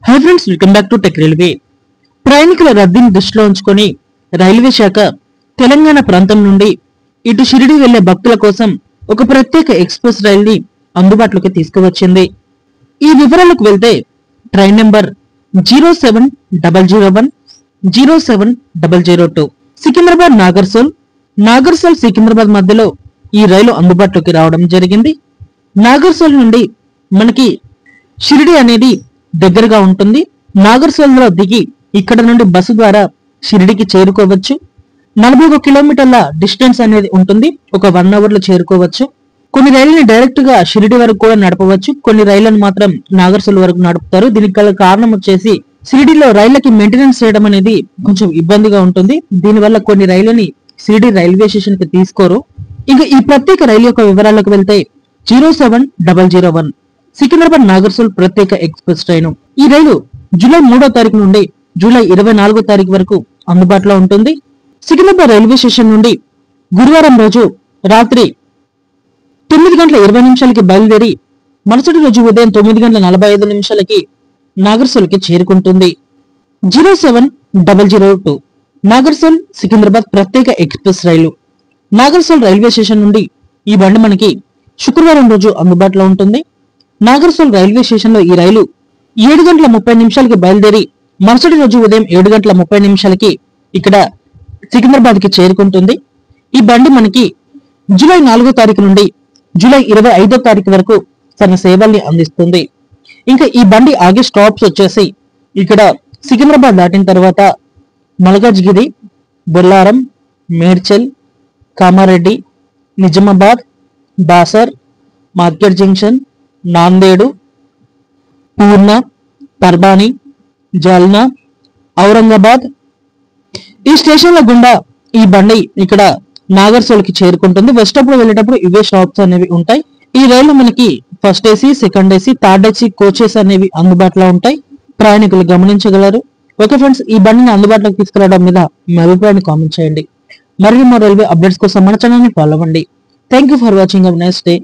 Hi friends, welcome back to tech railway. ప్రయాణికుల రద్దీని దృష్టిలో ఉంచుకొని రైల్వే శాఖ తెలంగాణ ప్రాంతం నుండి ఇటు షిరిడి వెళ్లే భక్తుల కోసం ఒక ప్రత్యేక ఎక్స్ప్రెస్ రైల్ని అందుబాటులోకి తీసుకువచ్చింది. ఈ వివరాలకు వెళ్తే ట్రైన్ నెంబర్ 07001 07002 సికింద్రాబాద్ నాగర్సోల్ సికింద్రాబాద్ మధ్యలో ఈ రైలు అందుబాటులోకి రావడం జరిగింది. నాగర్సోల్ నుండి మనకి షిరిడి అనేది దగ్గరగా ఉంటుంది. నాగర్సోల్లో దిగి ఇక్కడ నుండి బస్సు ద్వారా షిరిడికి చేరుకోవచ్చు. 41 కిలోమీటర్ల డిస్టెన్స్ అనేది ఉంటుంది. ఒక 1 అవర్ లో చేరుకోవచ్చు. కొన్ని రైళ్లని డైరెక్ట్ గా షిరిడి వరకు కూడా నడపవచ్చు. కొన్ని రైళ్లను మాత్రం నాగర్సోల్ వరకు నడుపుతారు. దీనికి గల కారణం వచ్చేసి షిరిడిలో రైళ్లకి మెయింటెనెన్స్ చేయడం అనేది కొంచెం ఇబ్బందిగా ఉంటుంది. దీనివల్ల కొన్ని రైళ్లని షిరిడి రైల్వే స్టేషన్ కి తీసుకోరు. ఇక ఈ ప్రత్యేక రైలు యొక్క వివరాలకు వెళ్తే 07001 సికింద్రాబాద్ నాగర్సోల్ ప్రత్యేక ఎక్స్ప్రెస్ ట్రైన్. ఈ రైలు జూలై 3వ తారీఖు నుండి జూలై 24వ తారీఖు వరకు అందుబాటులో ఉంటుంది. సికింద్రాబాద్ రైల్వే స్టేషన్ నుండి గురువారం రోజు రాత్రి 9:20 బయలుదేరి మరుసటి రోజు ఉదయం 9:45 నాగర్సోల్ కి చేరుకుంటుంది. 07002 నాగర్సోల్ సికింద్రాబాద్ ప్రత్యేక ఎక్స్ప్రెస్ రైలు. నాగర్సోల్ రైల్వే స్టేషన్ నుండి ఈ బండి మనకి శుక్రవారం రోజు అందుబాటులో ఉంటుంది. నాగర్సోల్ రైల్వే స్టేషన్ లో ఈ రైలు 7:30 బయలుదేరి మరుసటి రోజు ఉదయం 7:30 ఇక్కడ సికింద్రాబాద్ కి చేరుకుంటుంది. ఈ బండి మనకి జూలై 4వ తారీఖు నుండి జూలై 25వ తారీఖు వరకు తన సేవల్ని అందిస్తుంది. ఇంకా ఈ బండి ఆగే స్టాప్స్ వచ్చేసి ఇక్కడ సికింద్రాబాద్ దాటిన తర్వాత మల్కాజ్గిరి, బొల్లారం, మేడ్చల్, కామారెడ్డి, నిజామాబాద్, బాసర్, మార్కెట్ జంక్షన్, నాందేడు, పూర్ణ, పర్బాని, జల్నా, ఔరంగాబాద్ ఈ స్టేషన్ల గుండా ఈ బండి ఇక్కడ నాగర్సోల్ కి చేరుకుంటుంది. వెస్టప్పుడు వెళ్ళేటప్పుడు ఇవే స్టాప్స్ అనేవి ఉంటాయి. ఈ రైలు మనకి first AC, second AC, third AC coaches అనేవి అందుబాటులో ఉంటాయి. ప్రయాణికులు గమనించగలరు. ఓకే ఫ్రెండ్స్, ఈ బండిని అందుబాటులోకి తీసుకురావడం మీద మీ అభిప్రాయాన్ని కామెంట్ చేయండి. మరిన్ని రైల్వే అప్డేట్స్ కోసం మన ఛానల్ ని ఫాలో అవ్వండి. Thank you for watching. Nice day.